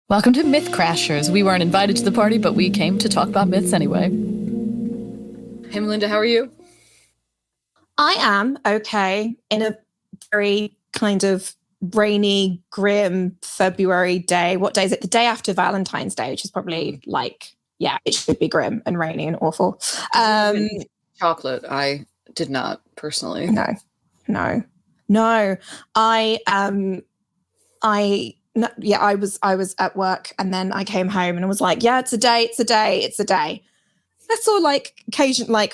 Welcome to Mythcrashers. We weren't invited to the party, but we came to talk about myths anyway. Hey, Melinda, how are you? I am okay in a very kind of rainy, grim February day. What day is it? The day after Valentine's Day, which is probably it should be grim and rainy and awful. Chocolate. I did not personally. No. I was at work and then I came home and I was like, yeah, it's a day. I saw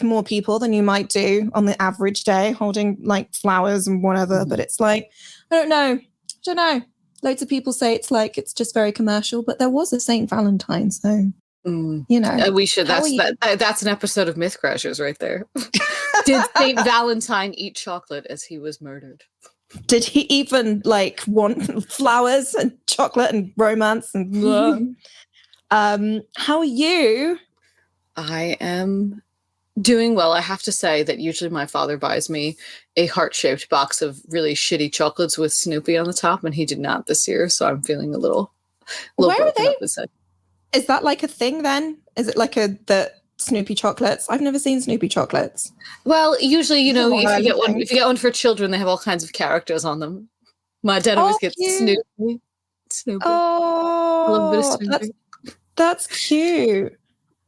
more people than you might do on the average day holding like flowers and whatever, but it's like, I don't know. Loads of people say it's just very commercial, but there was a St. Valentine, so you know. We should. That's an episode of Mythcrashers right there. Did St. Valentine eat chocolate as he was murdered? Did he even want flowers and chocolate and romance and how are you? I am doing well. I have to say that usually my father buys me a heart-shaped box of really shitty chocolates with Snoopy on the top, and he did not this year, so I'm feeling a little Where are they? Is that like a thing then? Is it like the Snoopy chocolates? I've never seen Snoopy chocolates. Well, usually, if you get one for children, they have all kinds of characters on them. My dad always gets Snoopy. Oh, a little bit of Snoopy. That's cute.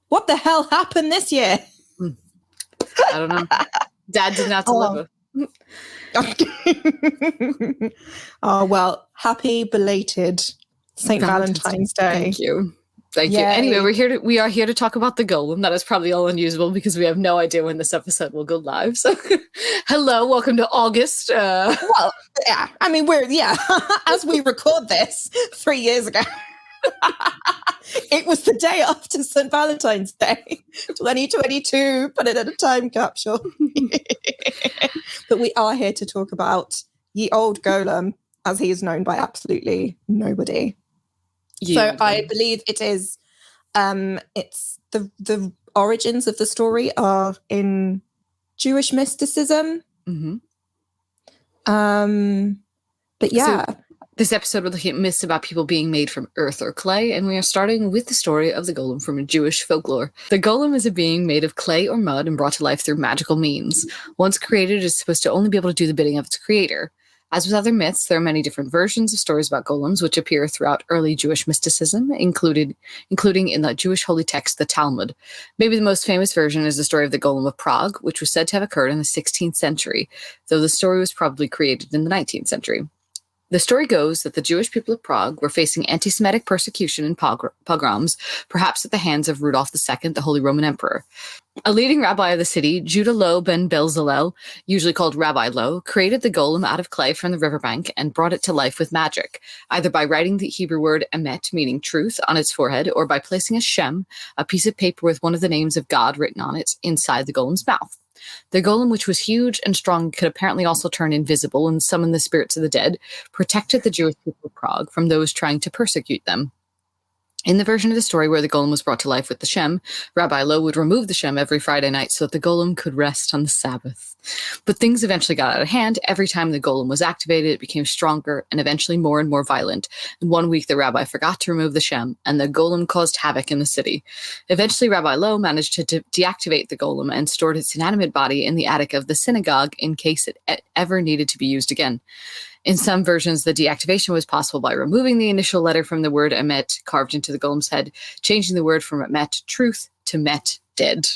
What the hell happened this year? I don't know. Dad did not deliver. Oh, well, happy belated St. Valentine's Day. Thank you. Anyway, we are here to talk about the Golem. That is probably all unusable because we have no idea when this episode will go live. So, hello, welcome to August. Well, yeah, I mean, as we record this 3 years ago, it was the day after St. Valentine's Day, 2022. Put it in a time capsule. But we are here to talk about ye old Golem, as he is known by absolutely nobody. So I believe it is, it's the origins of the story are in Jewish mysticism. Mm-hmm. But yeah. So this episode we're looking at myths about people being made from earth or clay, and we are starting with the story of the Golem from Jewish folklore. The Golem is a being made of clay or mud and brought to life through magical means. Once created, it is supposed to only be able to do the bidding of its creator. As with other myths, there are many different versions of stories about golems, which appear throughout early Jewish mysticism, including in the Jewish holy text, the Talmud. Maybe the most famous version is the story of the Golem of Prague, which was said to have occurred in the 16th century, though the story was probably created in the 19th century. The story goes that the Jewish people of Prague were facing anti-Semitic persecution and pogroms, perhaps at the hands of Rudolf II, the Holy Roman Emperor. A leading rabbi of the city, Judah Lo ben Belzalel, usually called Rabbi Lo, created the golem out of clay from the riverbank and brought it to life with magic, either by writing the Hebrew word emet, meaning truth, on its forehead, or by placing a shem, a piece of paper with one of the names of God written on it, inside the golem's mouth. The golem, which was huge and strong, could apparently also turn invisible and summon the spirits of the dead, protected the Jewish people of Prague from those trying to persecute them. In the version of the story where the golem was brought to life with the shem, Rabbi Lo would remove the shem every Friday night so that the golem could rest on the Sabbath. But things eventually got out of hand. Every time the golem was activated, it became stronger and eventually more and more violent. And one week, the rabbi forgot to remove the shem, and the golem caused havoc in the city. Eventually, Rabbi Lo managed to deactivate the golem and stored its inanimate body in the attic of the synagogue in case it ever needed to be used again. In some versions, the deactivation was possible by removing the initial letter from the word emet carved into the golem's head, changing the word from emet, truth, to met, dead.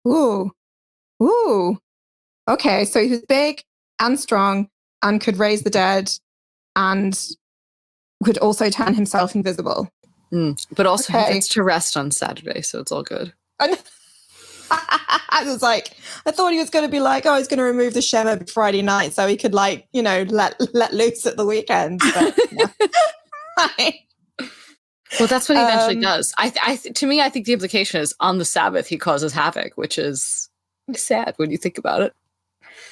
Ooh. Okay, so he was big and strong and could raise the dead and could also turn himself invisible. But also he gets to rest on Saturday, so it's all good. I was like, I thought he was going to be like, he's going to remove the shem every Friday night so he could let loose at the weekend. But, Well, that's what he eventually does. To me, I think the implication is on the Sabbath he causes havoc, which is sad when you think about it.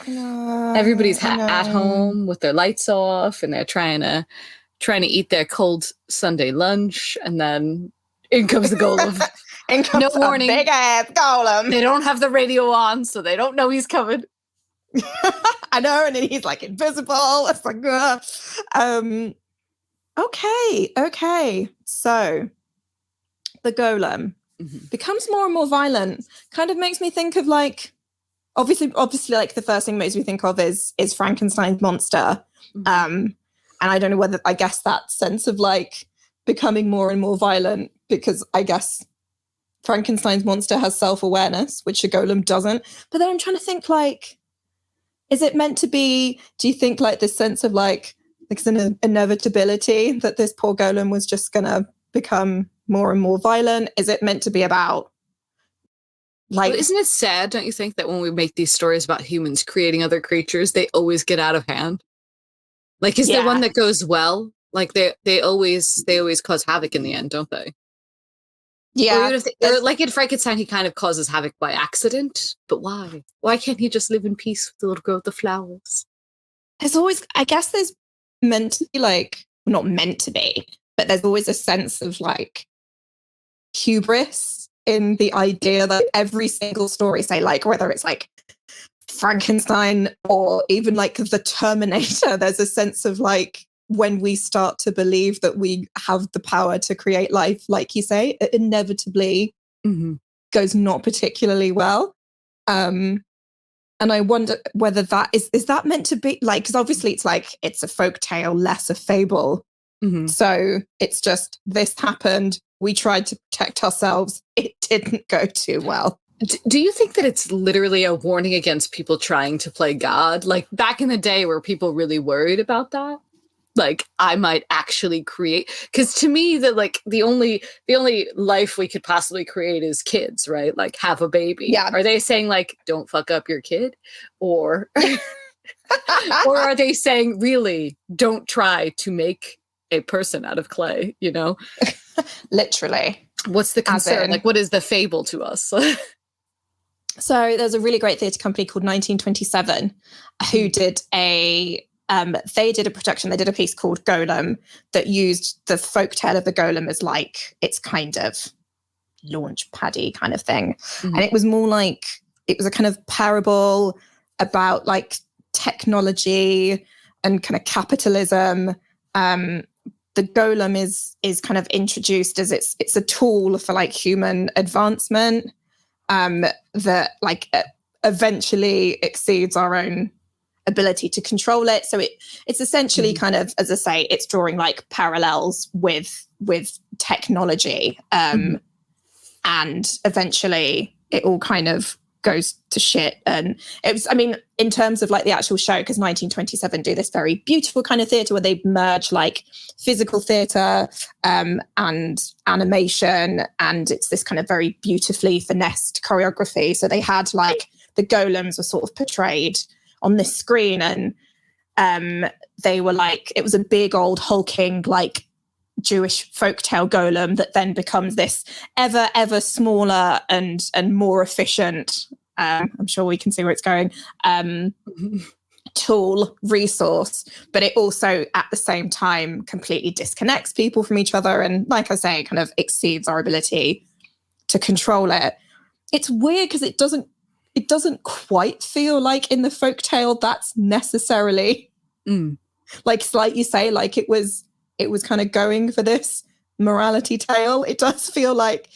Everybody's at home with their lights off, and they're trying to eat their cold Sunday lunch, and then in comes the golem. No warning. Big ass golem. They don't have the radio on, so they don't know he's coming. I know, and then he's like invisible. It's like, Okay. So the golem becomes more and more violent. Kind of makes me think of like, obviously, like the first thing it makes me think of is Frankenstein's monster. And I don't know whether, I guess that sense of like becoming more and more violent, because I guess Frankenstein's monster has self-awareness, which a golem doesn't. But then I'm trying to think like, is it meant to be, do you think like this sense of like it's an inevitability that this poor golem was just going to become more and more violent? Is it meant to be about like... Well, isn't it sad, don't you think, that when we make these stories about humans creating other creatures, they always get out of hand? Like, is there one that goes well? Like they always cause havoc in the end, don't they? Yeah. Or like in Frankenstein, he kind of causes havoc by accident. But why? Why can't he just live in peace with the little girl with the flowers? There's always, I guess there's meant to be like, not meant to be, but there's always a sense of like hubris in the idea that every single story, say like whether it's like Frankenstein or even like the Terminator, there's a sense of like when we start to believe that we have the power to create life, like you say, it inevitably goes not particularly well. And I wonder whether that is that meant to be like, because obviously it's like it's a folk tale, less a fable. So it's just, this happened, we tried to protect ourselves, it didn't go too well. Do you think that it's literally a warning against people trying to play God? Like back in the day, were people really worried about that? Like I might actually create, because to me the only life we could possibly create is kids, right? Like have a baby. Yeah. Are they saying like don't fuck up your kid, or or are they saying really don't try to make a person out of clay? You know, literally. What's the concern? Like what is the fable to us? So there's a really great theatre company called 1927 who did a production, they did a piece called Golem that used the folktale of the golem as like its kind of launch paddy kind of thing. And it was more like, it was a kind of parable about like technology and kind of capitalism. The golem is kind of introduced as it's a tool for like human advancement that like eventually exceeds our own ability to control it. So it's essentially kind of, as I say, it's drawing like parallels with technology. And eventually it all kind of goes to shit. And it was, I mean, in terms of like the actual show, because 1927 do this very beautiful kind of theatre where they merge like physical theatre and animation, and it's this kind of very beautifully finessed choreography. So they had like the golems were sort of portrayed on this screen, and they were like, it was a big old hulking like Jewish folktale golem that then becomes this ever smaller and more efficient, I'm sure we can see where it's going, tool resource, but it also at the same time completely disconnects people from each other, and like I say, kind of exceeds our ability to control it. It's weird because it doesn't quite feel like in the folktale that's necessarily like you say, like it was kind of going for this morality tale. It does feel like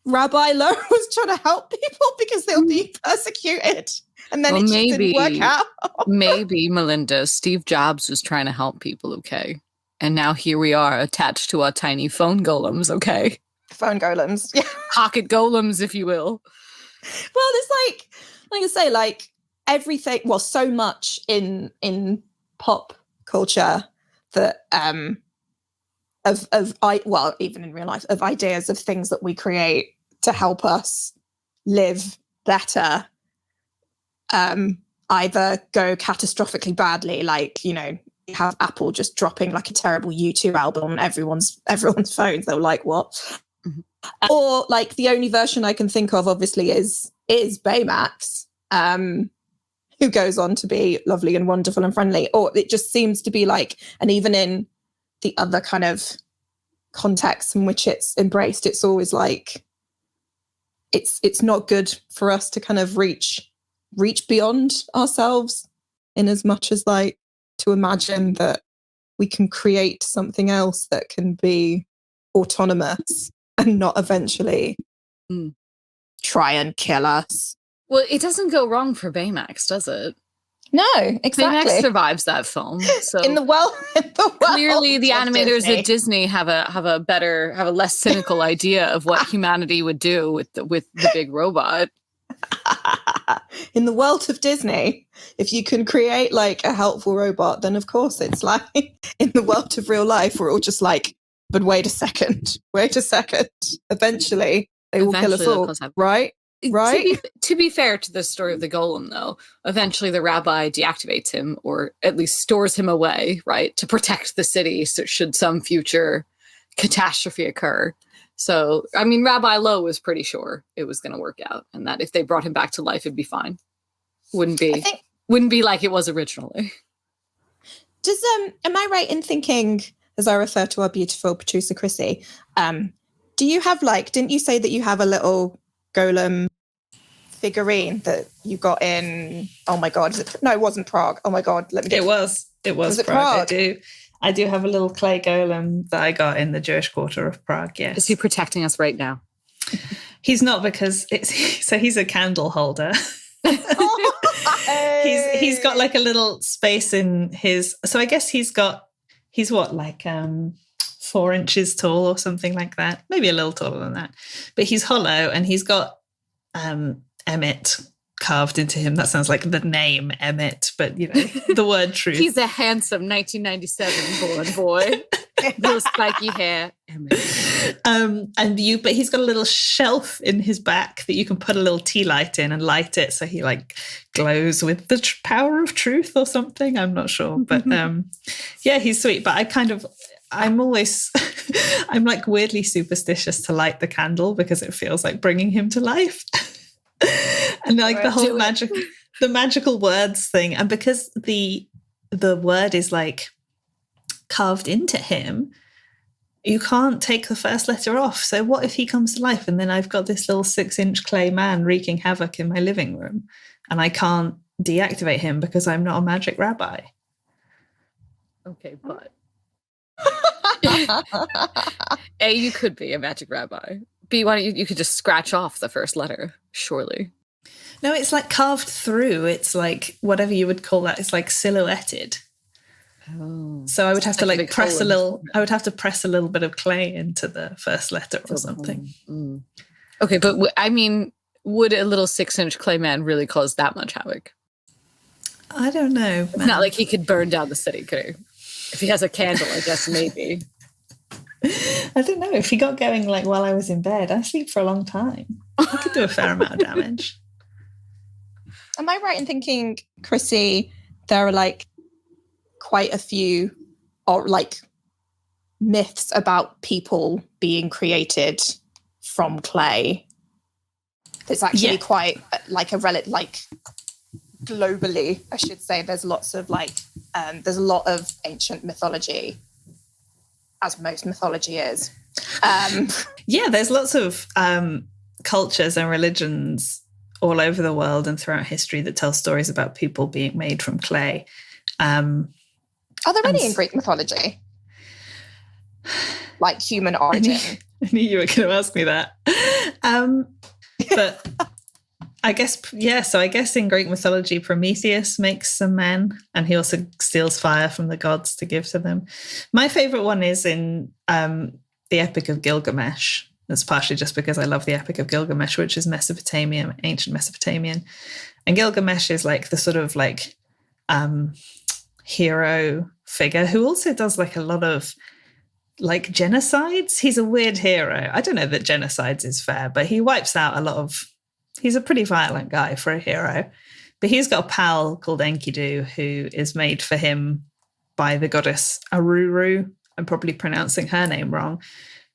Rabbi Lowe was trying to help people because they were being persecuted, and then it just didn't work out. Maybe, Malinda, Steve Jobs was trying to help people, okay? And now here we are attached to our tiny phone golems, okay? Phone golems. Yeah. Pocket golems, if you will. Well, there's like I say, like everything, well, so much in pop culture that even in real life, of ideas of things that we create to help us live better, either go catastrophically badly, like, you know, you have Apple just dropping like a terrible U2 album on everyone's phones. They're like, what? Or like the only version I can think of obviously is Baymax, who goes on to be lovely and wonderful and friendly. Or it just seems to be like, and even in the other kind of contexts in which it's embraced, it's always like it's not good for us to kind of reach beyond ourselves, in as much as like to imagine that we can create something else that can be autonomous and not eventually try and kill us. Well, it doesn't go wrong for Baymax, does it? No, exactly. Baymax survives that film. So in the world clearly the animators Disney. at Disney have a less cynical idea of what humanity would do with the big robot. In the world of Disney, if you can create like a helpful robot, then of course it's like in the world of real life, we're all just like, but wait a second. Eventually they will kill us all, right? Right. To be fair to the story of the Golem, though, eventually the rabbi deactivates him, or at least stores him away, right, to protect the city so should some future catastrophe occur. So, I mean, Rabbi Lowe was pretty sure it was going to work out, and that if they brought him back to life, it'd be fine. Wouldn't be like it was originally. Does am I right in thinking, as I refer to our beautiful producer Chrissie, do you have didn't you say that you have a little Golem figurine that you got in? Oh my god! No, it wasn't Prague. Oh my god! It was Prague. I do have a little clay golem that I got in the Jewish quarter of Prague. Yes. Is he protecting us right now? He's not, because he's a candle holder. He's got like a little space in his. So I guess he's what, like 4 inches tall or something like that. Maybe a little taller than that. But he's hollow, and he's got Emmett carved into him. That sounds like the name Emmett, but the word truth. He's a handsome 1997 born boy. Real spiky hair. Emmett. But he's got a little shelf in his back that you can put a little tea light in and light it, so he like glows with the power of truth or something. I'm not sure, but yeah, he's sweet. But I'm always I'm like weirdly superstitious to light the candle because it feels like bringing him to life. And like the whole magical words thing, and because the word is like carved into him, you can't take the first letter off. So what if he comes to life and then I've got this little 6-inch clay man wreaking havoc in my living room, and I can't deactivate him because I'm not a magic rabbi? Okay, but A, you could be a magic rabbi. B, why don't you could just scratch off the first letter, surely. No, it's like carved through. It's like whatever you would call that. It's like silhouetted. Oh. So I would have to like press a little. I would have to press a little bit of clay into the first letter or something. Mm. Okay, but I mean, would a little 6-inch clay man really cause that much havoc? I don't know. It's not like he could burn down the city, could he? If he has a candle, I guess maybe. I don't know. If he got going like while I was in bed, I sleep for a long time. I could do a fair amount of damage. Am I right in thinking, Chrissie, there are like quite a few or like myths about people being created from clay? It's actually quite like globally, I should say, there's lots of there's a lot of ancient mythology, as most mythology is. There's lots of cultures and religions all over the world and throughout history that tell stories about people being made from clay. Are there any in Greek mythology? Like human origin? I knew you were going to ask me that. But I guess, so I guess in Greek mythology, Prometheus makes some men, and he also steals fire from the gods to give to them. My favourite one is in the Epic of Gilgamesh. That's partially just because I love the Epic of Gilgamesh, which is Mesopotamian, ancient Mesopotamian. And Gilgamesh is like the sort of like hero figure who also does like a lot of like genocides. He's a weird hero. I don't know that genocides is fair, but he wipes out a lot of... He's a pretty violent guy for a hero. But he's got a pal called Enkidu who is made for him by the goddess Aruru. I'm probably pronouncing her name wrong.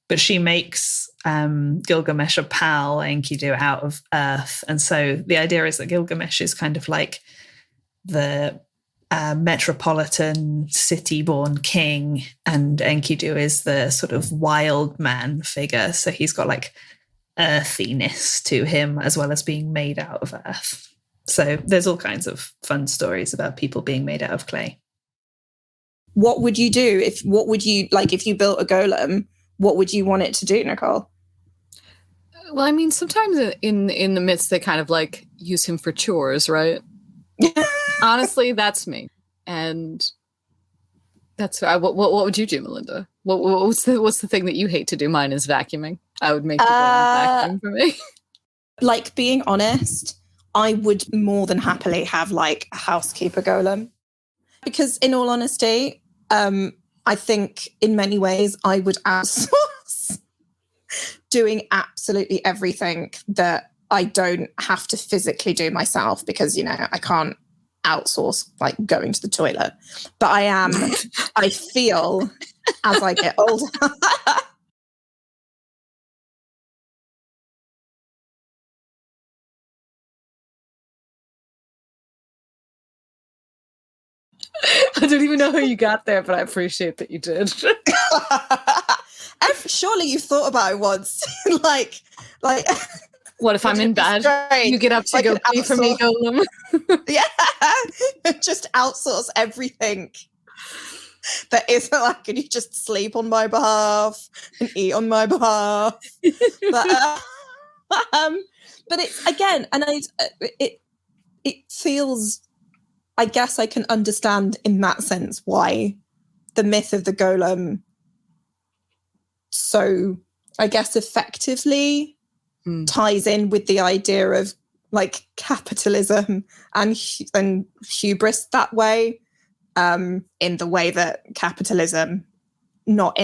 But she makes Gilgamesh a pal, Enkidu, out of earth. And so the idea is that Gilgamesh is kind of like the metropolitan city-born king, and Enkidu is the sort of wild man figure. So he's got like earthiness to him as well as being made out of earth. So there's all kinds of fun stories about people being made out of clay. What would you do if you built a golem? What would you want it to do, Nicole? Well, I mean, sometimes in the myths they kind of like use him for chores, right? Honestly, that's me, and that's what would you do, Malinda? What's the thing that you hate to do? Mine is vacuuming. I would make the golem vacuum for me. Like, being honest, I would more than happily have like a housekeeper golem, because in all honesty, I think in many ways I would outsource doing absolutely everything that I don't have to physically do myself, because, you know, I can't outsource like going to the toilet. But I feel as I get older. I don't even know how you got there, but I appreciate that you did. Surely you've thought about it once. like what if I'm in bed? You get up to like go pee for me, Golem. Yeah, just outsource everything that isn't like, can you just sleep on my behalf and eat on my behalf? But it's, again, and it feels, I guess I can understand in that sense why the myth of the golem so, I guess, effectively ties in with the idea of like capitalism and hubris that way, in the way that capitalism, not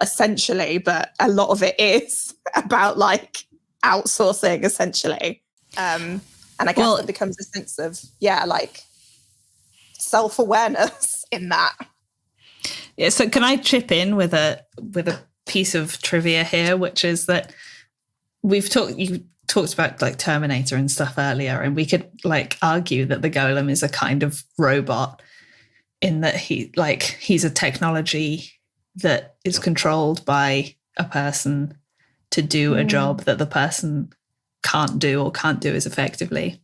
essentially, but a lot of it is about like outsourcing essentially. And I guess it becomes a sense of, like self-awareness in that. Yeah, so can I chip in with a piece of trivia here, which is that you talked about like Terminator and stuff earlier, and we could like argue that the golem is a kind of robot in that he's a technology that is controlled by a person to do a job that the person can't do or can't do as effectively.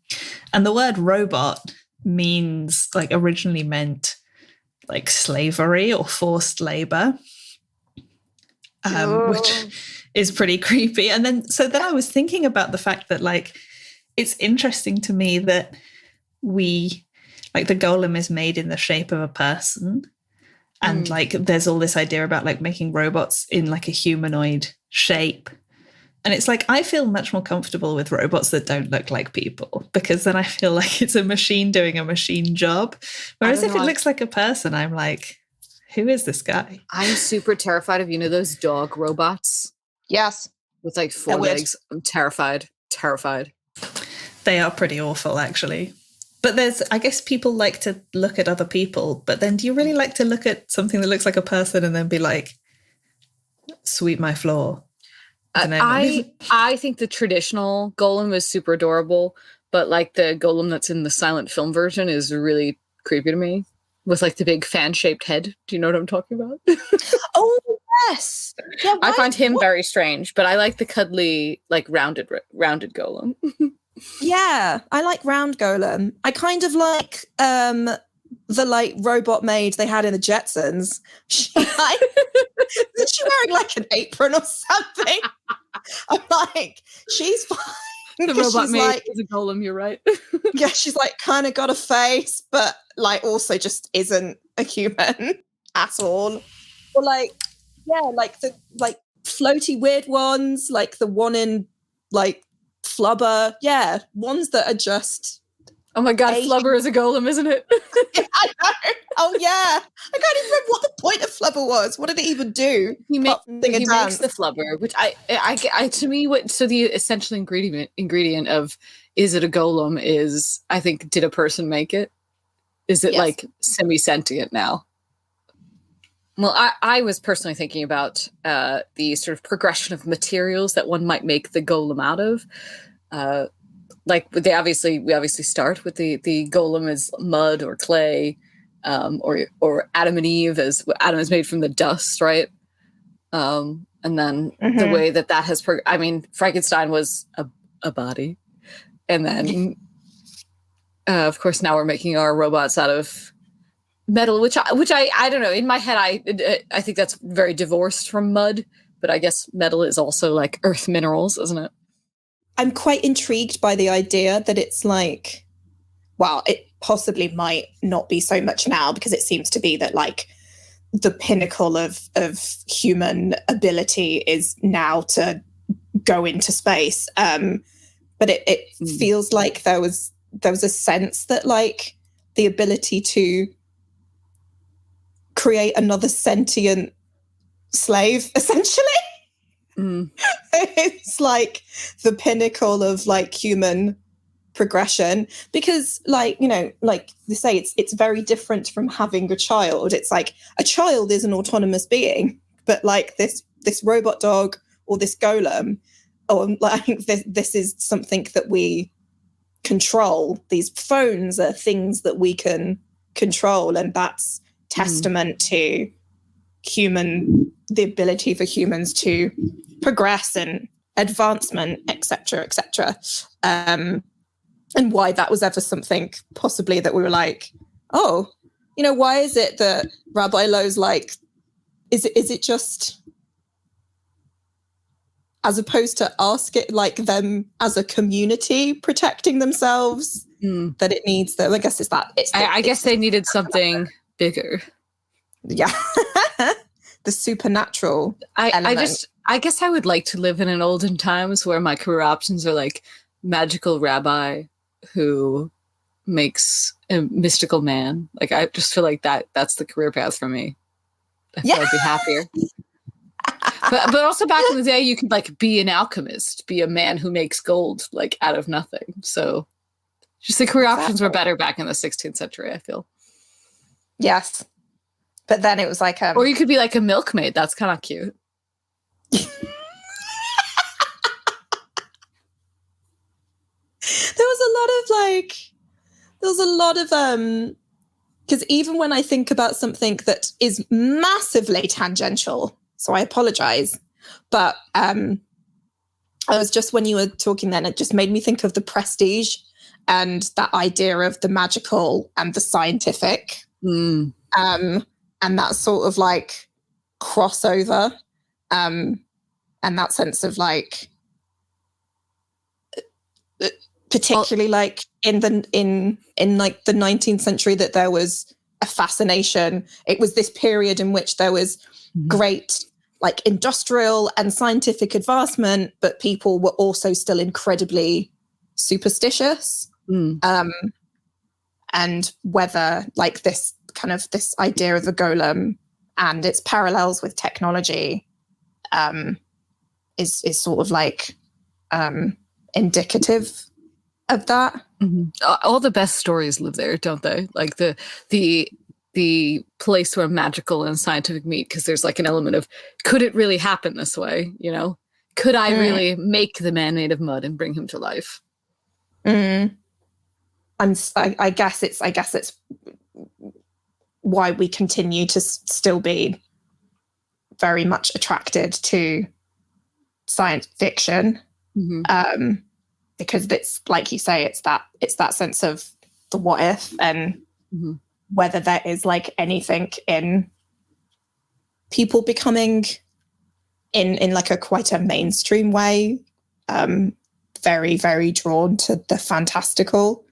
And the word robot means like originally meant like slavery or forced labor. Which is pretty creepy. And then I was thinking about the fact that like it's interesting to me that we like the golem is made in the shape of a person, and like there's all this idea about like making robots in like a humanoid shape. And it's like I feel much more comfortable with robots that don't look like people, because then I feel like it's a machine doing a machine job. Whereas if it looks like a person, I'm like, who is this guy? I'm super terrified of, those dog robots. Yes. With like 4 legs. I'm terrified. They are pretty awful, actually. But I guess people like to look at other people, but then do you really like to look at something that looks like a person and then be like, sweep my floor? I think the traditional golem is super adorable, but like the golem that's in the silent film version is really creepy to me. With like the big fan-shaped head. Do you know what I'm talking about? Oh, yes. Yeah, I find him very strange, but I like the cuddly, like rounded golem. Yeah, I like round golem. I kind of like the like robot maid they had in the Jetsons. Is she wearing like an apron or something? I'm like, she's fine. The robot maid is a golem, you're right. Yeah, she's like kind of got a face, but like also just isn't a human at all. Or like, yeah, like the like floaty weird ones, like the one in like Flubber. Yeah, ones that are just. Oh my God, Flubber is a golem, isn't it? Yeah, I know. Oh yeah, I can't even remember what the point of Flubber was. What did it even do? He makes the Flubber, which I to me, the essential ingredient of is it a golem is, I think, did a person make it? Is it like semi-sentient now? Well, I was personally thinking about the sort of progression of materials that one might make the golem out of. Like we obviously start with the golem as mud or clay, or Adam and Eve as Adam is made from the dust, right? And then the way that has Frankenstein was a body, and then of course now we're making our robots out of metal, which I don't know. In my head, I think that's very divorced from mud, but I guess metal is also like earth minerals, isn't it? I'm quite intrigued by the idea that it's like, well, it possibly might not be so much now because it seems to be that like the pinnacle of human ability is now to go into space. But it feels like there was a sense that like the ability to create another sentient slave, essentially. It's like the pinnacle of like human progression, because like, you know, like they say, it's very different from having a child. It's like a child is an autonomous being, but like this robot dog or this golem, or like this is something that we control. These phones are things that we can control, and that's testament to the ability for humans to progress and advancement, etc., etc. And why that was ever something possibly that we were like, oh, you know, why is it that Rabbi Lowe's like, is it just as opposed to ask it like them as a community protecting themselves, that it needs them? I guess I guess they needed something bigger. Yeah. The supernatural element. I guess I would like to live in an olden times where my career options are like magical rabbi who makes a mystical man. Like, I just feel like that's the career path for me. I feel I'd be happier. but also back in the day, you could like be an alchemist, be a man who makes gold like out of nothing. So just the career options were better back in the 16th century, I feel. Yes. But then it was like or you could be like a milkmaid. That's kind of cute. There was a lot of because even when I think about something that is massively tangential, so I apologize, but I was just, when you were talking then, it just made me think of The Prestige and that idea of the magical and the scientific, and that sort of like crossover, and that sense of like, particularly like in like the 19th century, that there was a fascination. It was this period in which there was great like industrial and scientific advancement, but people were also still incredibly superstitious. And whether like this idea of the golem and its parallels with technology is sort of like indicative of that. All the best stories live there, don't they? Like the place where magical and scientific meet, because there's like an element of, could it really happen this way? You know, could I really make the man made of mud and bring him to life? I guess it's why we continue to still be very much attracted to science fiction. Because it's like you say, it's that sense of the what if, and whether there is like anything in people becoming in like a quite a mainstream way, very, very drawn to the fantastical.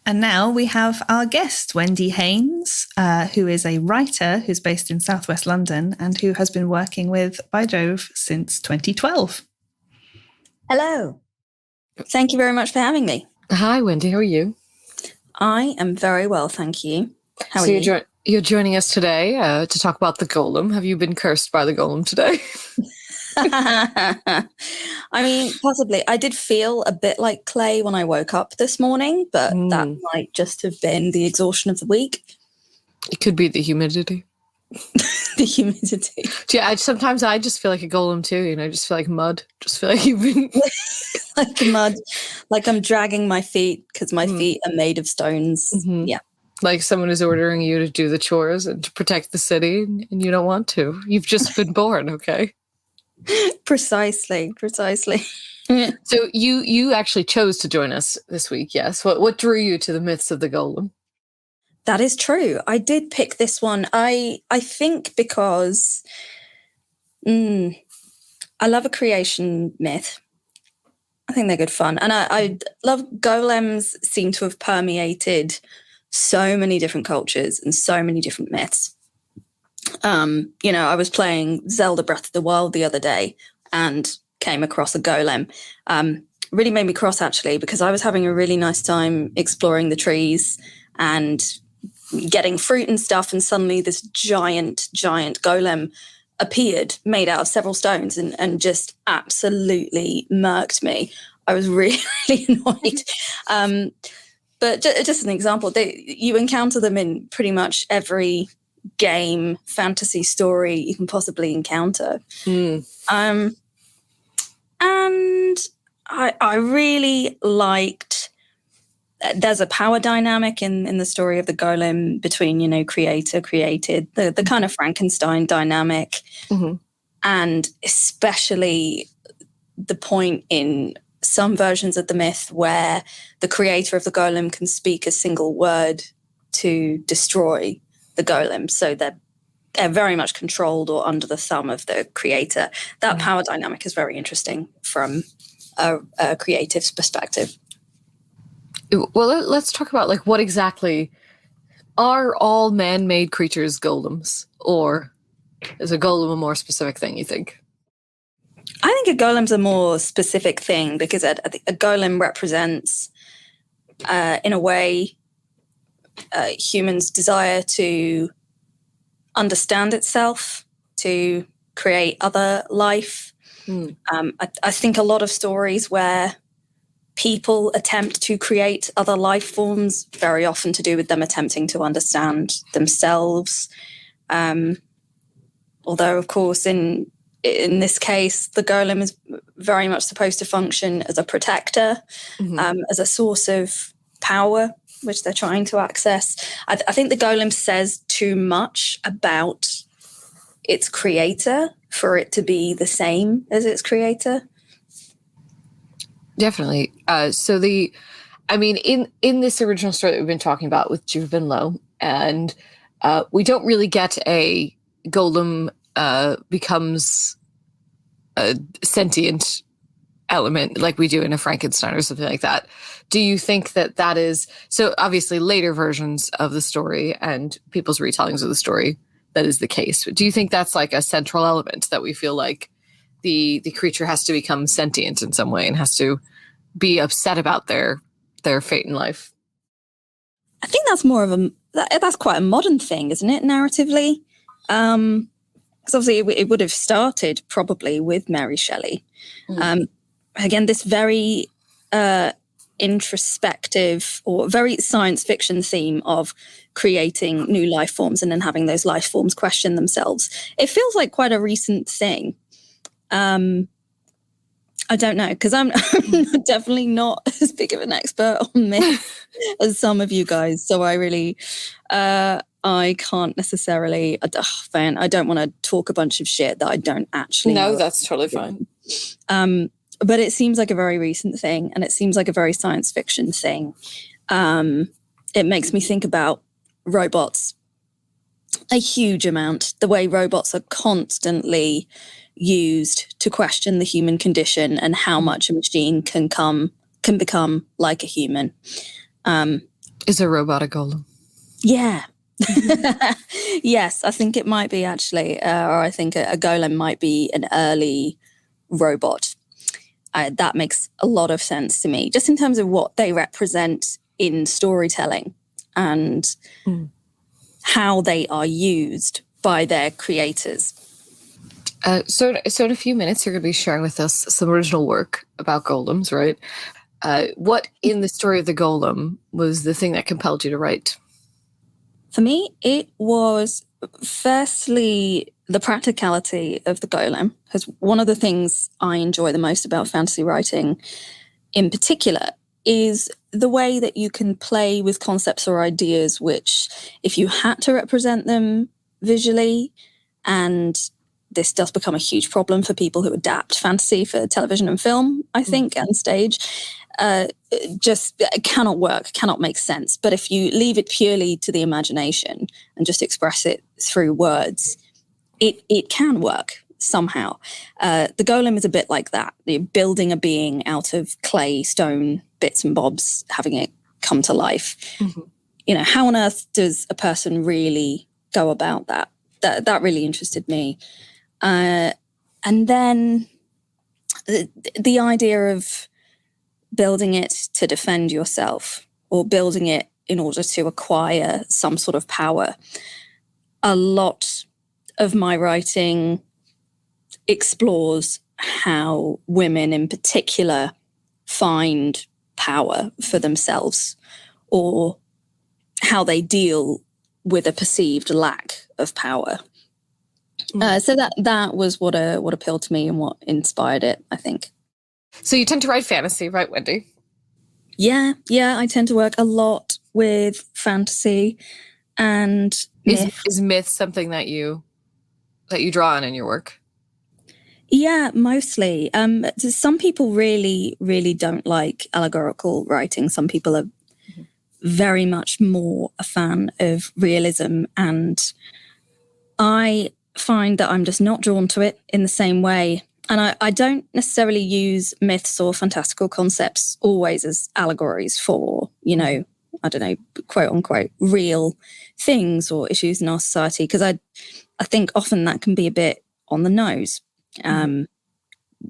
And now we have our guest, Wendy Haynes, who is a writer who's based in Southwest London and who has been working with By Jove since 2012. Hello. Thank you very much for having me. Hi, Wendy. How are you? I am very well, thank you. How are you? You're joining us today to talk about the golem. Have you been cursed by the golem today? I mean, possibly. I did feel a bit like clay when I woke up this morning, but that might just have been the exhaustion of the week. It could be the humidity. The humidity. Yeah, sometimes I just feel like a golem too, you know, just feel like mud. Just feel like you've been... like mud. Like I'm dragging my feet because my feet are made of stones. Yeah. Like someone is ordering you to do the chores and to protect the city, and you don't want to. You've just been born, okay? Precisely. So you actually chose to join us this week, yes? What drew you to the myths of the golem? That is true. I did pick this one. I think because I love a creation myth. I think they're good fun. And I love golems seem to have permeated so many different cultures and so many different myths. I was playing Zelda Breath of the Wild the other day and came across a golem. Really made me cross, actually, because I was having a really nice time exploring the trees and getting fruit and stuff, and suddenly this giant golem appeared made out of several stones and just absolutely murked me. I was really, really annoyed. But just an example, you encounter them in pretty much every game, fantasy story you can possibly encounter. And I really liked, there's a power dynamic in the story of the golem between, creator, created, the kind of Frankenstein dynamic. And especially the point in some versions of the myth where the creator of the golem can speak a single word to destroy the golem. So they're very much controlled or under the thumb of the creator. That power dynamic is very interesting from a creative's perspective. Well, let's talk about what exactly are all man-made creatures golems, or is a golem a more specific thing, you think? I think a golem's a more specific thing because I think a golem represents, in a way, humans' desire to understand itself, to create other life. I think a lot of stories where people attempt to create other life forms, very often to do with them attempting to understand themselves. Although, of course, in this case, the golem is very much supposed to function as a protector, as a source of power, which they're trying to access. I think the golem says too much about its creator for it to be the same as its creator. Definitely. In this original story that we've been talking about with Juvenlo, and we don't really get a golem becomes a sentient element like we do in a Frankenstein or something like that. Do you think that is, so obviously later versions of the story and people's retellings of the story, that is the case. But do you think that's like a central element, that we feel like the creature has to become sentient in some way and has to be upset about their fate in life? I think that's more of that's quite a modern thing, isn't it, narratively? Because obviously it would have started probably with Mary Shelley. Again, this very introspective or very science fiction theme of creating new life forms and then having those life forms question themselves. It feels like quite a recent thing. I don't know, because I'm definitely not as big of an expert on myth as some of you guys. So I really, I can't necessarily, I don't want to talk a bunch of shit that I don't actually know. No, that's totally fine. But it seems like a very recent thing, and it seems like a very science fiction thing. It makes me think about robots a huge amount, the way robots are constantly used to question the human condition and how much a machine can become like a human. Is a robot a golem? Yeah. Yes, I think it might be actually, or I think a golem might be an early robot. That makes a lot of sense to me, just in terms of what they represent in storytelling and how they are used by their creators. So in a few minutes, you're going to be sharing with us some original work about golems, right? What in the story of the golem was the thing that compelled you to write? For me, it was firstly the practicality of the golem, because one of the things I enjoy the most about fantasy writing in particular is the way that you can play with concepts or ideas which, if you had to represent them visually, and this does become a huge problem for people who adapt fantasy for television and film, I think, and stage, just cannot work, cannot make sense. But if you leave it purely to the imagination and just express it through words, it can work somehow. The golem is a bit like that. You're building a being out of clay, stone, bits and bobs, having it come to life. Mm-hmm. How on earth does a person really go about that? That really interested me. And then the idea of building it to defend yourself or building it in order to acquire some sort of power. A lot of my writing explores how women in particular find power for themselves or how they deal with a perceived lack of power. So that was what appealed to me and what inspired it, I think. So you tend to write fantasy, right, Wendy? Yeah, I tend to work a lot with fantasy and myth. Is myth something that you draw on in your work? Yeah, mostly. Some people really, really don't like allegorical writing. Some people are very much more a fan of realism, and I find that I'm just not drawn to it in the same way. And I don't necessarily use myths or fantastical concepts always as allegories for, I don't know, quote unquote, real things or issues in our society, because I think often that can be a bit on the nose.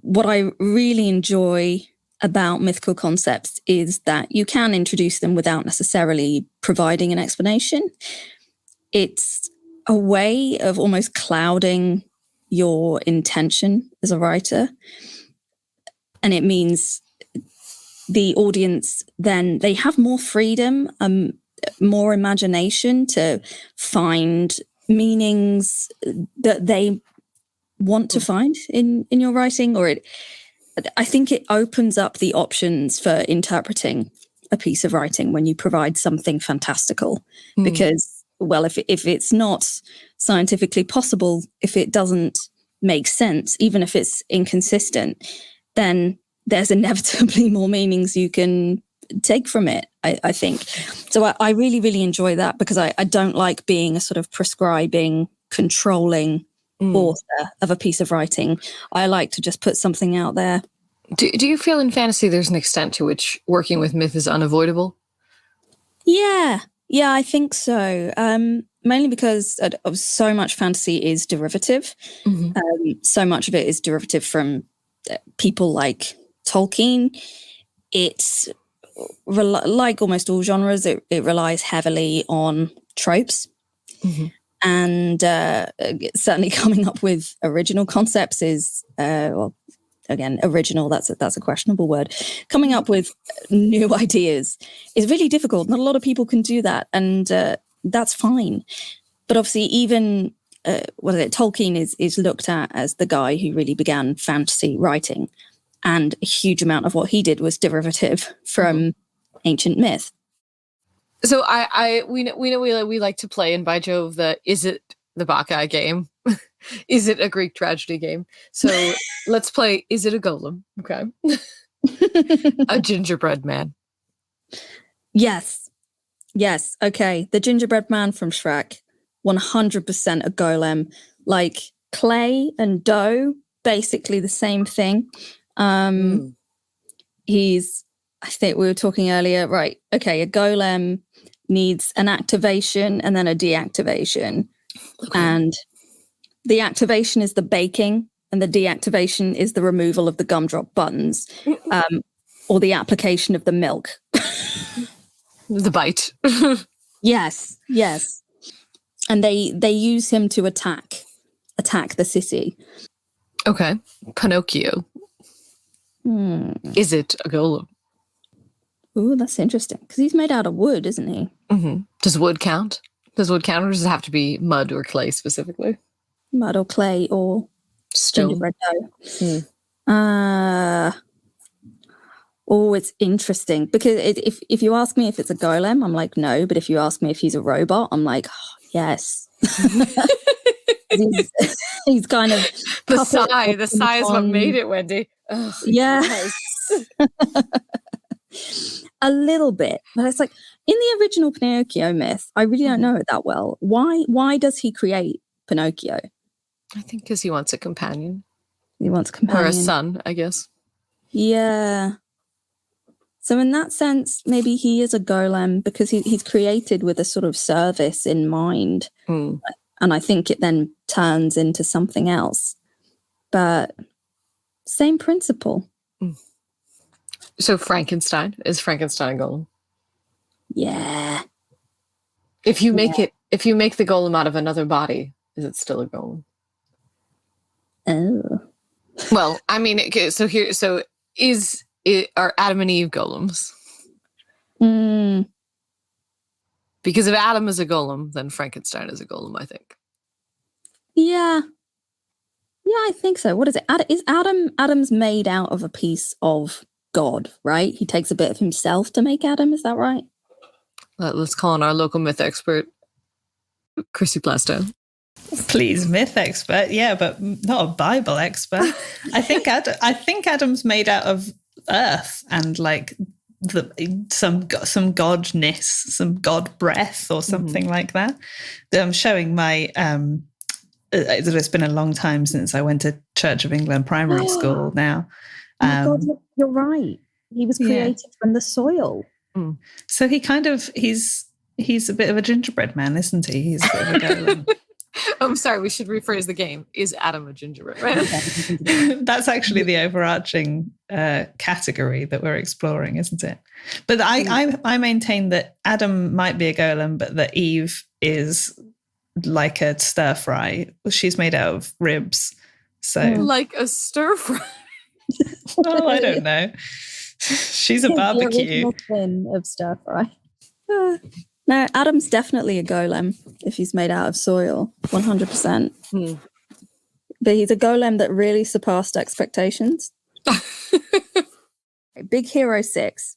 What I really enjoy about mythical concepts is that you can introduce them without necessarily providing an explanation. It's a way of almost clouding your intention as a writer. And it means the audience then, they have more freedom, more imagination to find meanings that they want to find in your writing. I think it opens up the options for interpreting a piece of writing when you provide something fantastical. Because, well, if it's not scientifically possible, if it doesn't make sense, even if it's inconsistent, then there's inevitably more meanings you can take from it, I think. So I really, really enjoy that, because I don't like being a sort of prescribing, controlling author of a piece of writing. I like to just put something out there. Do you feel in fantasy there's an extent to which working with myth is unavoidable? Yeah, I think so. Mainly because of so much fantasy is derivative. So much of it is derivative from people like Tolkien. It's like almost all genres, it relies heavily on tropes. And certainly coming up with original concepts is, again, original, that's a questionable word. Coming up with new ideas is really difficult. Not a lot of people can do that, and that's fine. But obviously, even Tolkien is looked at as the guy who really began fantasy writing, and a huge amount of what he did was derivative from ancient myth. So we like to play, and by Jove, is it the Bacchae game? Is it a Greek tragedy game? So let's play. Is it a golem? Okay, a gingerbread man. Yes. Okay, the gingerbread man from Shrek, 100% a golem. Like clay and dough, basically the same thing. I think we were talking earlier, right? Okay, a golem needs an activation and then a deactivation. Okay. And the activation is the baking, and the deactivation is the removal of the gumdrop buttons, or the application of the milk. The bite. Yes. And they use him to attack the city. Okay. Pinocchio. Is it a golem? Ooh, that's interesting, because he's made out of wood, isn't he? Does wood count? Or does it have to be mud or clay specifically? Mud or clay or stone. Gingerbread dough. It's interesting, because if you ask me if it's a golem, I'm like, no. But if you ask me if he's a robot, I'm like, oh, yes. he's kind of the sigh. The sigh is what made it, Wendy. Ugh, yes. Yes. Yeah. Yes. Yeah. A little bit, but it's like in the original Pinocchio myth, I really don't know it that well. Why does he create Pinocchio? I think because he wants a companion. He wants a companion. Or a son, I guess. Yeah. So in that sense, maybe he is a golem because he's created with a sort of service in mind. Mm. And I think it then turns into something else. But same principle. Mm. So Frankenstein, is Frankenstein a golem? Yeah. If you make the golem out of another body, is it still a golem? Oh. Well, I mean, are Adam and Eve golems? Mm. Because if Adam is a golem, then Frankenstein is a golem, I think. Yeah. Yeah, I think so. What is it? Adam's made out of a piece of God, right? He takes a bit of himself to make Adam, is that right? Let's call on our local myth expert, Chrissie Plastow. Please, myth expert, yeah, but not a Bible expert. I think Adam's made out of earth and like some godness, some god breath or something like that. I'm showing my it's been a long time since I went to Church of England primary school now. Oh my God, you're right. He was created from the soil. Mm. So he's a bit of a gingerbread man, isn't he? He's a bit of a golem. I'm sorry, we should rephrase the game. Is Adam a gingerbread man? That's actually the overarching category that we're exploring, isn't it? But I maintain that Adam might be a golem, but that Eve is like a stir fry. She's made out of ribs. So like a stir fry. Well, I don't know. She's a barbecue. Of stir fry. No, Adam's definitely a golem if he's made out of soil, 100%. But he's a golem that really surpassed expectations. Big Hero 6,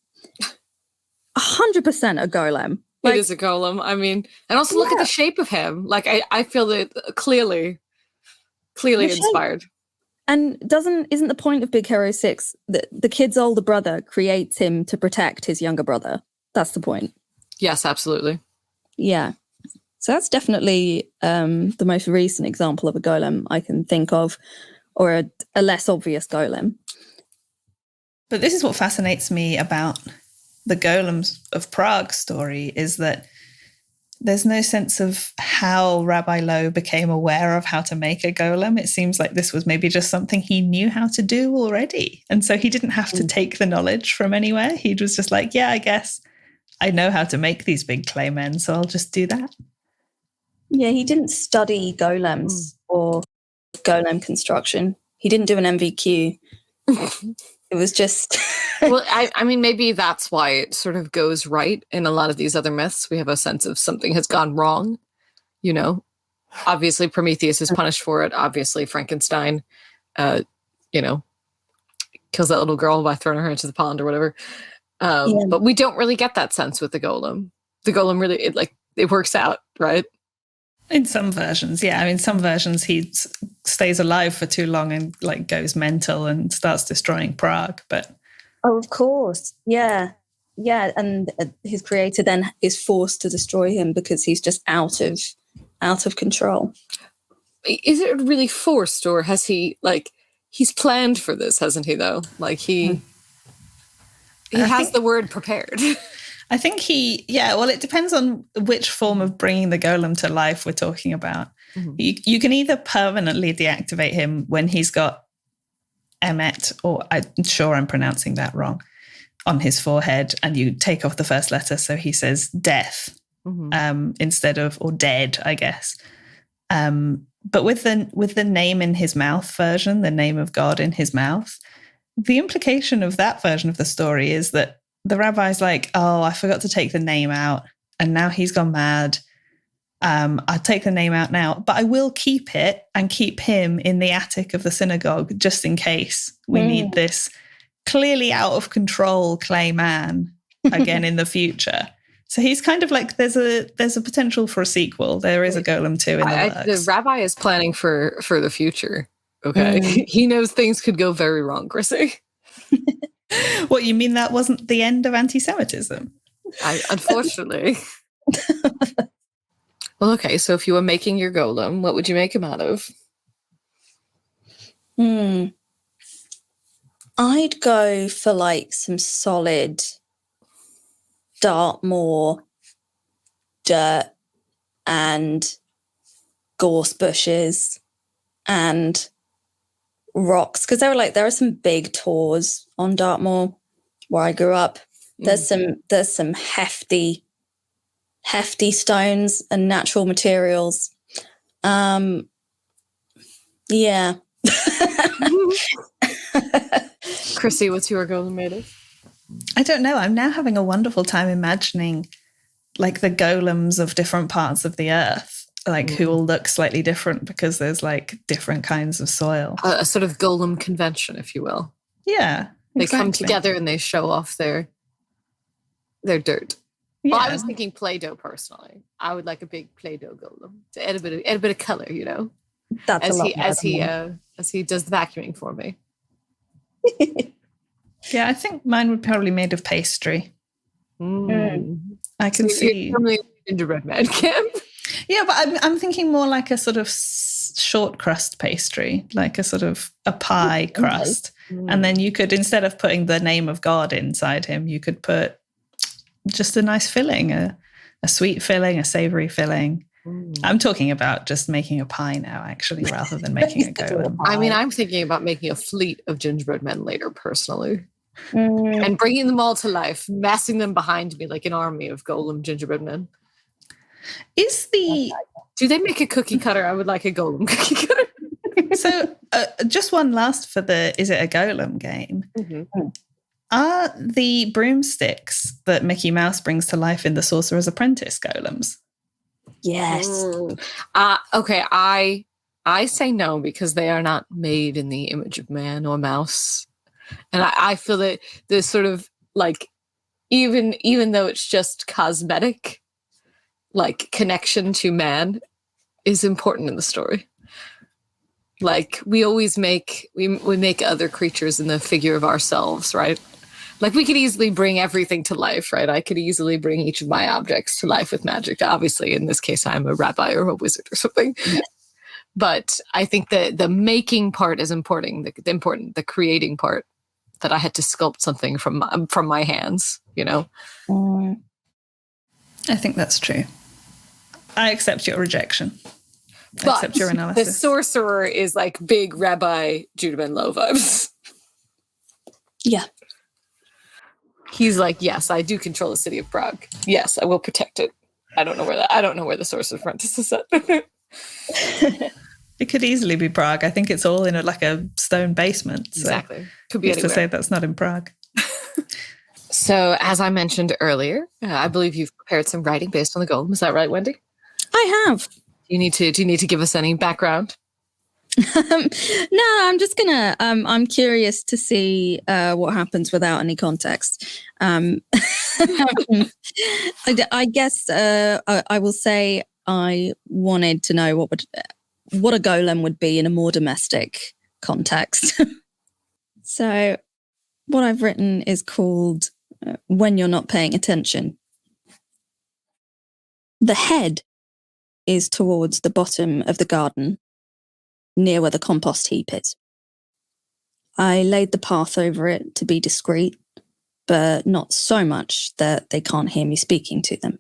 100% a golem. It is a golem. I mean, and also look at the shape of him. Like I feel that clearly inspired. And isn't the point of Big Hero 6 that the kid's older brother creates him to protect his younger brother? That's the point. Yes, absolutely. Yeah. So that's definitely the most recent example of a golem I can think of, or a less obvious golem. But this is what fascinates me about the Golems of Prague story, is that there's no sense of how Rabbi Lowe became aware of how to make a golem. It seems like this was maybe just something he knew how to do already. And so he didn't have to take the knowledge from anywhere. He was just like, yeah, I guess I know how to make these big clay men, so I'll just do that. Yeah, he didn't study golems or golem construction. He didn't do an MVQ. It was just... Well, I mean, maybe that's why it sort of goes right in a lot of these other myths. We have a sense of something has gone wrong, you know. Obviously, Prometheus is punished for it. Obviously, Frankenstein, kills that little girl by throwing her into the pond or whatever. But we don't really get that sense with the golem. The golem really, it works out, right? In some versions, yeah. I mean, some versions he stays alive for too long and goes mental and starts destroying Prague. But of course, yeah, and his creator then is forced to destroy him because he's just out of control. Is it really forced, or has he he's planned for this, hasn't he? Though, he has the word prepared. I think it depends on which form of bringing the golem to life we're talking about. Mm-hmm. You can either permanently deactivate him when he's got Emmet, or I'm sure I'm pronouncing that wrong, on his forehead, and you take off the first letter so he says death instead of, or dead, I guess. But with the name in his mouth version, the name of God in his mouth, the implication of that version of the story is that the rabbi's like, oh, I forgot to take the name out, and now he's gone mad. I'll take the name out now, but I will keep it and keep him in the attic of the synagogue just in case we need this clearly out of control clay man again in the future. So he's kind of like, there's a potential for a sequel. There is a Golem 2 in the works. The rabbi is planning for the future. Okay, he knows things could go very wrong, Chrissie. What, you mean that wasn't the end of anti-Semitism? Unfortunately. Well, okay, so if you were making your golem, what would you make him out of? I'd go for like some solid Dartmoor dirt and gorse bushes and rocks, because there are some big tors on Dartmoor where I grew up. There's some hefty stones and natural materials. Yeah. Chrissie, what's your golem made of? I don't know. I'm now having a wonderful time imagining like the golems of different parts of the earth, like who will look slightly different because there's like different kinds of soil. A sort of golem convention, if you will. Yeah. They come together and they show off their dirt. Yeah. Well, I was thinking Play-Doh personally. I would like a big Play-Doh golem to add a bit of color, you know. That's as he does the vacuuming for me. Yeah, I think mine would probably be made of pastry. I can see. You're gingerbread man camp. Yeah, but I'm thinking more like a sort of short crust pastry, like a sort of a pie crust. And then you could, instead of putting the name of God inside him, you could put just a nice filling, a sweet filling, a savory filling. I'm talking about just making a pie now, actually, rather than making a golem. I mean, I'm thinking about making a fleet of gingerbread men later, personally. And bringing them all to life, massing them behind me like an army of golem gingerbread men. Do they make a cookie cutter? I would like a golem cookie cutter. So just one last for the Is It a Golem game. Are the broomsticks that Mickey Mouse brings to life in The Sorcerer's Apprentice golems? Yes. Okay, I say no, because they are not made in the image of man or mouse. And I feel that the sort of like, even though it's just cosmetic, like connection to man is important in the story. Like we always make other creatures in the figure of ourselves, right? Like we could easily bring everything to life, right? I could easily bring each of my objects to life with magic. Obviously, in this case, I'm a rabbi or a wizard or something. Yes. But I think that the making part is important. The creating part, that I had to sculpt something from my hands, you know? I think that's true. I accept your rejection. I accept your analysis. The sorcerer is like big Rabbi Judah Ben Low vibes. Yeah. He's like, yes, I do control the city of Prague. Yes, I will protect it. I don't know where the Sorcerer's Apprentice is set. It could easily be Prague. I think it's all in a stone basement. So exactly. Could be anywhere. To say that's not in Prague. So, as I mentioned earlier, I believe you've prepared some writing based on the golem. Is that right, Wendy? I have. Do you need to give us any background? No, I'm just gonna. I'm curious to see what happens without any context. I guess I will say I wanted to know what a golem would be in a more domestic context. So, what I've written is called "When You're Not Paying Attention." The head is towards the bottom of the garden, near where the compost heap is. I laid the path over it to be discreet, but not so much that they can't hear me speaking to them.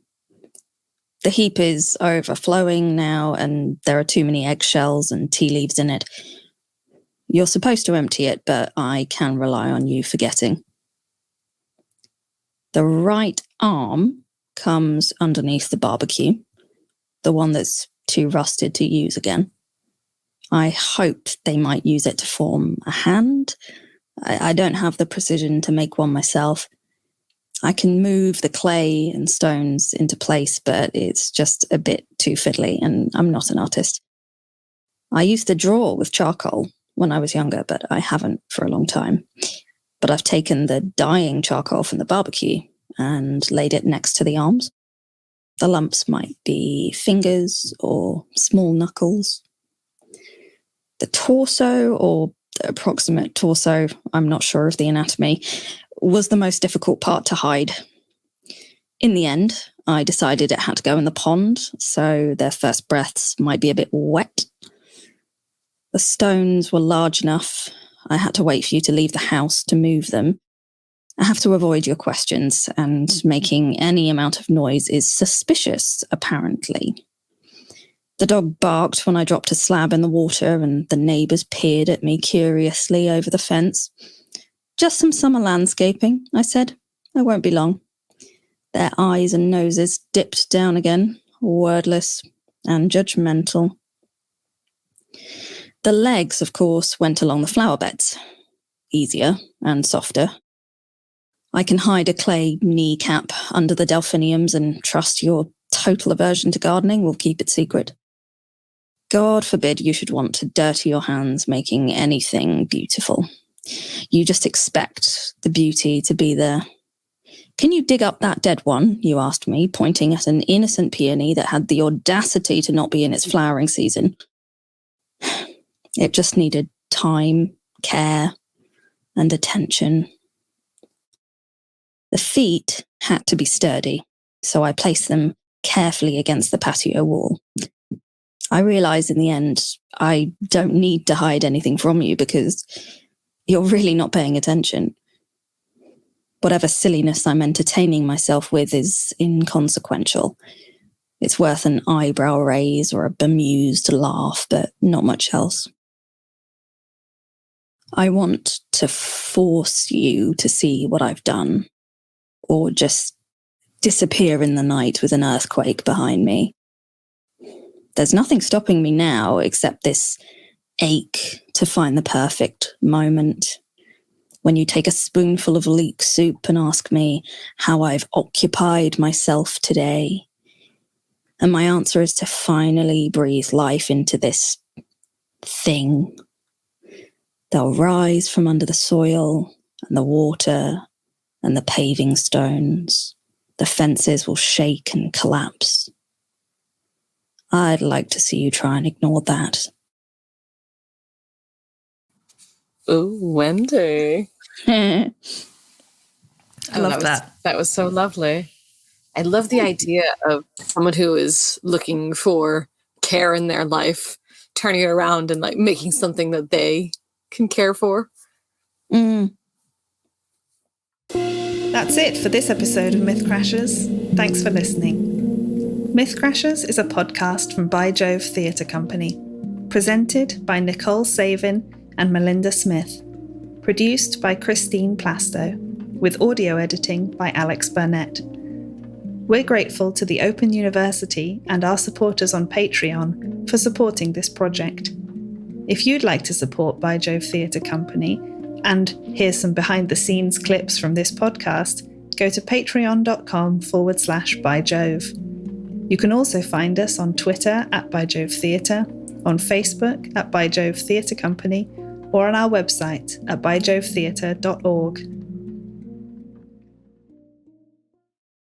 The heap is overflowing now, and there are too many eggshells and tea leaves in it. You're supposed to empty it, but I can rely on you forgetting. The right arm comes underneath the barbecue, the one that's too rusted to use again. I hoped they might use it to form a hand. I don't have the precision to make one myself. I can move the clay and stones into place, but it's just a bit too fiddly, and I'm not an artist. I used to draw with charcoal when I was younger, but I haven't for a long time. But I've taken the dying charcoal from the barbecue and laid it next to the arms. The lumps might be fingers or small knuckles. The torso or approximate torso, I'm not sure of the anatomy, was the most difficult part to hide. In the end, I decided it had to go in the pond, so their first breaths might be a bit wet. The stones were large enough. I had to wait for you to leave the house to move them. I have to avoid your questions, and making any amount of noise is suspicious, apparently. The dog barked when I dropped a slab in the water, and the neighbours peered at me curiously over the fence. Just some summer landscaping, I said. I won't be long. Their eyes and noses dipped down again, wordless and judgmental. The legs, of course, went along the flower beds. Easier and softer. I can hide a clay kneecap under the delphiniums and trust your total aversion to gardening will keep it secret. God forbid you should want to dirty your hands making anything beautiful. You just expect the beauty to be there. Can you dig up that dead one? You asked me, pointing at an innocent peony that had the audacity to not be in its flowering season. It just needed time, care, and attention. The feet had to be sturdy, so I placed them carefully against the patio wall. I realized in the end, I don't need to hide anything from you because you're really not paying attention. Whatever silliness I'm entertaining myself with is inconsequential. It's worth an eyebrow raise or a bemused laugh, but not much else. I want to force you to see what I've done, or just disappear in the night with an earthquake behind me. There's nothing stopping me now except this ache to find the perfect moment. When you take a spoonful of leek soup and ask me how I've occupied myself today. And my answer is to finally breathe life into this thing. They'll rise from under the soil and the water and the paving stones. The fences will shake and collapse. I'd like to see you try and ignore that. Oh, Wendy. I love that. That was so lovely. I love the idea of someone who is looking for care in their life, turning it around and like making something that they can care for. That's it for this episode of Mythcrashers. Thanks for listening. Mythcrashers is a podcast from By Jove Theatre Company, presented by Nicole Savin and Melinda Smith, produced by Christine Plastow, with audio editing by Alex Burnett. We're grateful to the Open University and our supporters on Patreon for supporting this project. If you'd like to support By Jove Theatre Company and hear some behind-the-scenes clips from this podcast, go to patreon.com/byjove. You can also find us on Twitter @ByJoveTheatre, on Facebook @ByJove Theatre Company, or on our website at byjovetheatre.org.